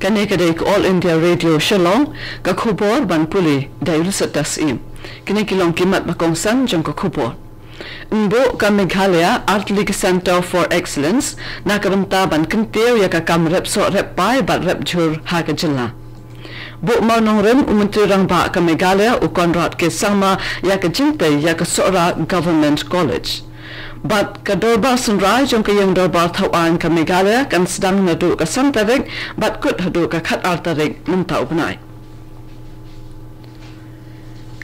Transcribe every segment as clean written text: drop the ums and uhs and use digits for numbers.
Kanekadek All India Radio Shalom, Kakubor Banpuli, Dairusatas im. Kinekilong Kimat Makongsan, Jong Kakubor. Mbo ka Meghalaya Art League Center for Excellence, Nakabanta Ban Kintir Yakakam Rep So Rep Pai Bat Rep Jur Hakajilla. Bo Maunong Rem Umuntirang Ba ka Meghalaya Ukonrat ke Sama Yakajinte Yakasora Government College. But kadorba sunrai jong kayang dorba thawan ka Meghalaya kan sedang nadu ka santarik but kut hadu ka khat artarik muntau benai.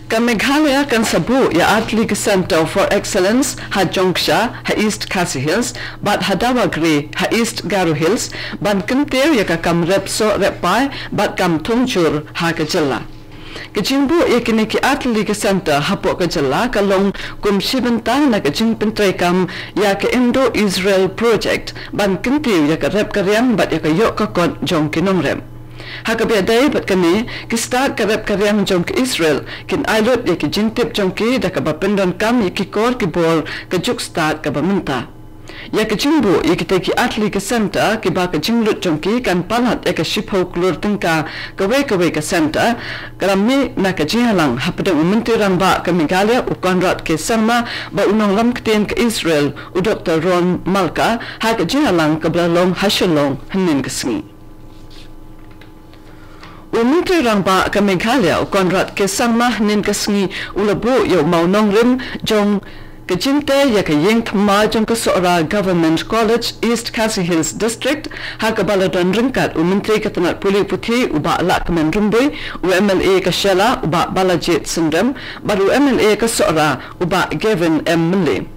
Ka Meghalaya kan sabu ya Art League Center for Excellence ha Jongsha ha East Khasi Hills but Hadawagri ha East Garu Hills ban kentir ya ka kam repso repai but kam thongchur ha ka jilla. Kejimbu yakini ki Art League Center hapo ka jalla kalong kum shibentang na kejing pentrekam ya ka Indo-Israel Project ban kentiu ya ka rep karyam bat ya ka yok ka kon jong kinong rem. Haka biadai bat kami ki start ka rep karyam jong ki Israel kin ailot ya ki jintip jong ki da ka bapendon kam ya ki kor ki bol ka juk start ka bamunta. Ya ka jimbu ya ki teki Art League Center ki ba ka jinglut jong ki kan palat ya ka shipho klur tingka kawe ka center karami na ka jihalang hapadang umuntirang ba ka Meghalaya ukonrat ke sama ba unong lam kten ka Israel u Dr. Ron Malka ha ka jihalang ka blalong hashalong hanin kasngi. Umuntirang ba ka Meghalaya ukonrat ke sama hanin kasngi ulabu yo maunong rim jong Kajinte ya ka yeng thama jong ka Sora Government College East Khasi Hills District ha ka baladon ringkat umintri ka tanat puli puthi uba lak men rumbui UMLA ka Shela uba Balajit Sindram baru MLA ka Sora uba Gavin M. Mille.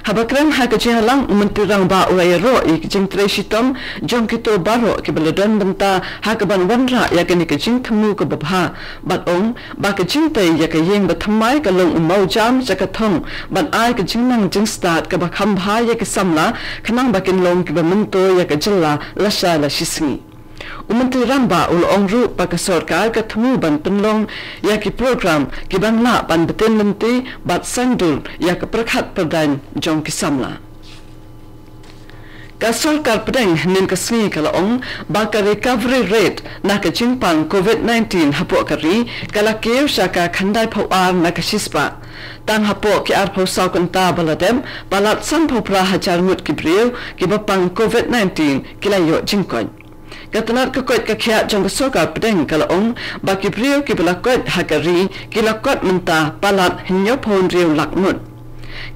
Habakran ha ka jihalang umuntirang ba uayaro ik jing treshitom jong kito baro ki baladon banta ha ka ban wanra ya ka ni ka jing thamu ka babha bat ong ba ka jing tay ya ka yeng ba thamai ka long umau jam jaka thong ban ai ka jing nang jing start ka ba khambha ya ka samla khanang ba kin long ki ba munto ya ka jilla lasha la shisngi. Umuntirang ba ulong ru pa ka sarkar ka thamu ban penlong ya ki program ki bangla ban betin nanti bat sandul ya ka prakhat pradan jong ki samla. Ka sarkar pedeng nin ka sngi ka laong ba ka recovery rate na ka jingpang COVID-19 hapo kari kala keu saka khandai phawar na ka shispa. Tang hapo ki arpo saw kanta baladem balat san phopra hajar mut ki breu ki bapang COVID-19 kilayo jingkon. Katanat ka koit ka kya jong ka sarkar pedeng ka laong ba ki breu ki balakot hakari ki lakot menta palat hinyo phon reu lakmut.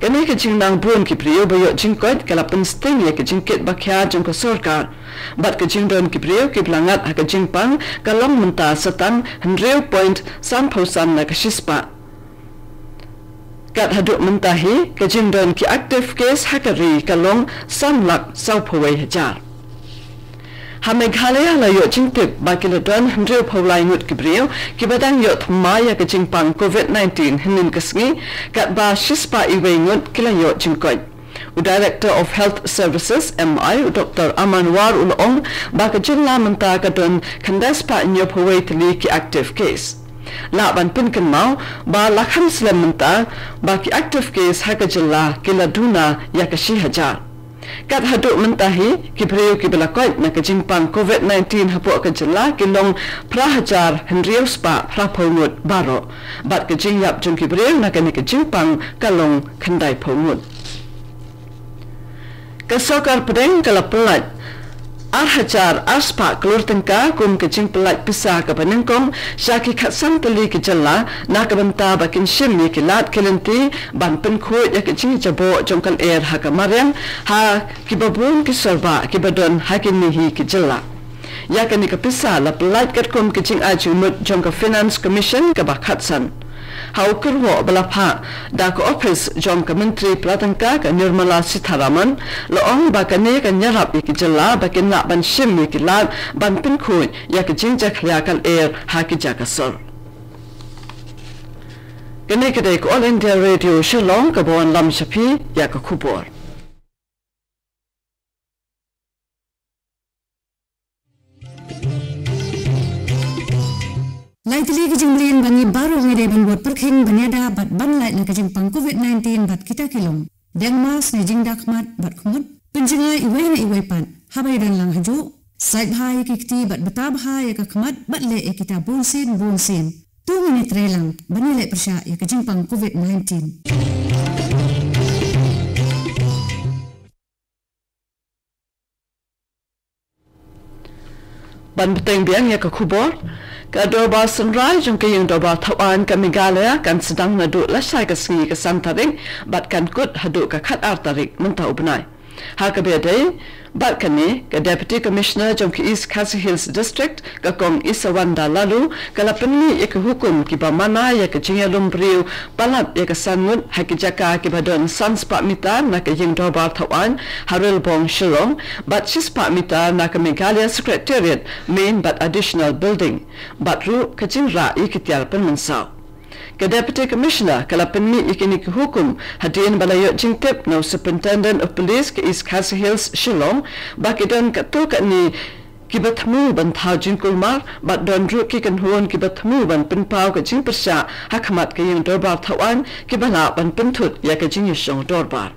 Kani ka jingnang buon ki priyo bayo jingkot kala pensting ya ka jingkit bakya jong ka sarkar bat ka jingdon ki priyo ki blangat ha ka jingpang kalong menta satang 100.3% na ka shispa kat haduk mentahi ka jingdon ki active case hakari kalong samlak sauphawai hajar. Ha Meghalaya la yo jingtip ba kiladon 100 phawlai ngut ki briyo ki badang yo thmaya ka jingpang COVID-19 hinin kasngi kat ba shispa iwe ngut kila yo jingkot. U Director of Health Services MI Dr. Amanwar ulong ba ka jingla menta ka don kandas pa nyo phawai tali ki active case. La ban pin kan mau ba lakhan slam menta ba ki active case ha ka jilla kiladuna ya ka shi hajar. Kat haduk mentahi ki priyo ki balakot na ka jingpang COVID-19 hapo ka jilla kilong prahajar henriyo spa prapongut baro bat ka jingyap jong ki priyo na ka ni ka jingpang kalong khandai pongut. Ka sarkar pedeng kala pelat arhajar aspa kelur tengka kum ka jing pelat pisah ka panengkom syaki khatsang tali ki jalla na ka banta bakin shim ni ki lat kelenti ban penkhut ya ka jing jabo jong kal air ha ka mariam ha ki babun ki sorba ki badon ha ki nihi ki jalla ya ka ni ka pisah la pelat kat kum ki jing ajumut jong ka Finance Commission ka bakhatsan. Haukerwo balapha da ko office jom ka Menteri Pratangka ka Nirmala Sitharaman loong ba ka ne ka nyarap ki jalla ba kin la ban shim ki la ban pin khu ya ka jinja khya kal air ha ki ja ka sor. Kene ke dek All India Radio Shalom ka bon lam shapi ya ka khubor. Laitli kejimblian bangi baru ngede ban buat perkhing banyada bat ban lait na kejimpang COVID-19 bat kita kilong. Deng mas ni jing dakmat bat kumut penjengai iwe na iwe pan habai dan lang haju Saik hai kikti bat betab hai ka khmat bat le kita bonsin 2 minit relang bani le persya ya kejimpang COVID-19. Ban beteng biang ya ka kubor ka dorba sunrai jong ke yung dorba Taiwan ka Meghalaya kan sedang nadu lasai ka singi ka santaring bat kan kut hadu ka khat artarik mentau benai ha ka bedai bat kani ka Deputy Commissioner jong ke East Khasi Hills District ka kong Isawanda lalu kala penni ya ka hukum ki ba mana ya ka jingalum briu palat ya ka sangun ha ki jaka ki badon sanspa mita na ka yung dorba Taiwan Haril Bong Shillong bat sispa mita na ka Meghalaya Secretariat main but additional building but ru ka jinra ikitial pen mensau ka Deputy Commissioner kala penmi ikini ki hukum hadin balayo jingtip no Superintendent of Police ke East Khasi Hills Shillong bakidon ka tu ka ni kibatmu ban thau jingkulmar bat don ru ki kan huon kibatmu ban pinpau ka jing persya hakmat ka yung dorbar Taiwan ki bala ban pintut ya ka jing yishong dorbar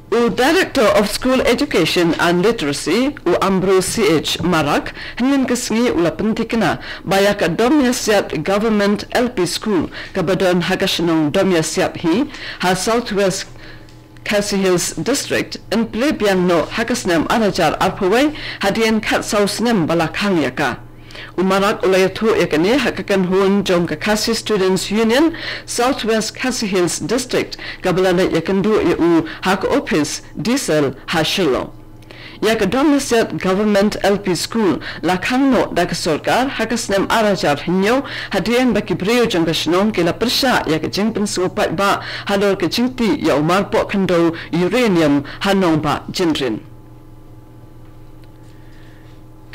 U Director of School Education and Literacy, U Ambrose C.H. Marak, hinin kesengi ula pentikna bayak domya siap Government LP School kabadon hagashinong domya siap hi ha Southwest Khasi Hills District in plebian no hagasnem anajar arpawai hadian kat sausnem balakhang yaka. Umarak ulayatu yakani hakakan huon jong ka Khasi Students Union Southwest Khasi Hills District kabalana yakandu u hak office diesel hashilo yak domiciled Government LP School lakhang no dak sarkar hakasnem arajar hinyo hadian baki breo jong ka shnong kila persha yak jingpin supat ba halor ka jingti ya umar po khando uranium hanong ba jinrin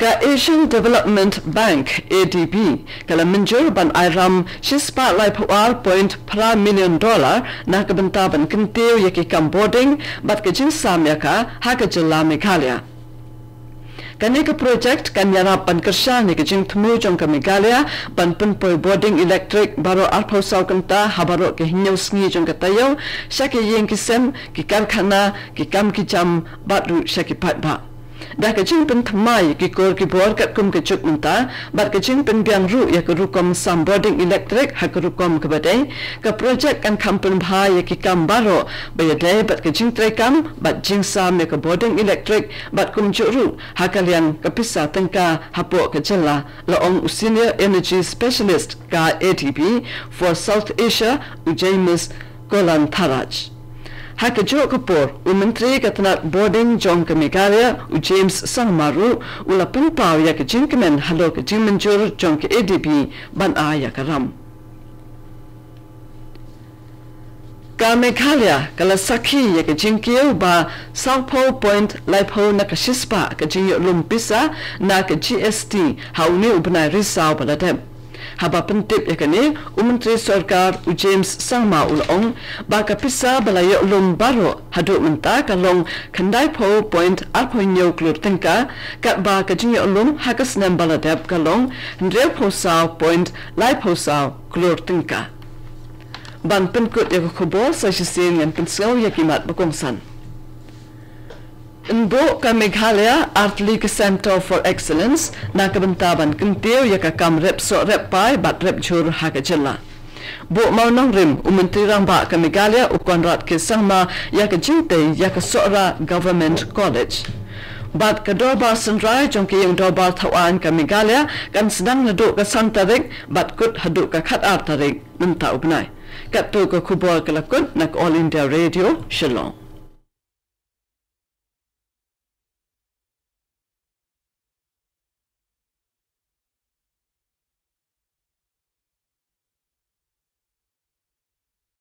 ka Asian Development Bank ADB kala menjur ban airam shispa lai pawal $0.5 million na kabantaban kenteu yaki boarding bat ka jing samyaka haka jilla Meghalaya kani ka project kan yarap pan kersha ni ka jing tmu jong ka Meghalaya ban punpoi boarding electric baro arpau sau kanta habaro ke hinyo sngi jong ka tayo shaki yeng kisem ki karkhana ki kam ki jam batu shaki pat ba dah kecing pen thamai ki kor ki bor kat kum ke chuk munta bat kecing pen biang ru ya ke rukom sam boarding electric ha ke rukom ke badai ka project kan kampen bha ya ki kam baro bayadai bat kecing trai kam bat jing sam ya ke boarding electric bat kum churu ha kalian ka pisa tengka hapo ke jella la ong senior energy specialist ka ADB for South Asia James Golan Tharaj Haka jo kapor Menteri Katanat Boarding jong ka Meghalaya James Sangmaru ula pinpau ya ka jingkemen halo ka jingmenjur jong ka ADB ban a ya ka ram ka Meghalaya kala sakhi ya ka jingkiu ba Southpole Point Laipo na ka shispa ka jingyo lumpisa na ka GST hauni ubnai risau baladem haba pentip yakani Menteri Sarkar James Sangma ulong baka pisa balayo lum baro hadu menta kalong kandai po point alpoinyo klur tingka kat ba ka jingyo lum hakas nem baladep kalong ndreu posau point lai posau klur tingka ban penkut yak khobol sa shin yan pensau yakimat bakongsan Nbo ka Meghalaya Art League Center for Excellence na kabantaban kenteu ya ka kam rep so rep pai bat rep jur ha ka jilla bo maunong rim Menteri ramba ka Meghalaya ukonrat ke sangma ya ka jinte ya ka sora Government College bat ka dorba sunrai jong ke yung dorba Taiwan ka Meghalaya kan sedang nadu ka santarik bat kut hadu ka khat artarik nenta ubnai kat tu ka kubor kalakut nak All India Radio Shillong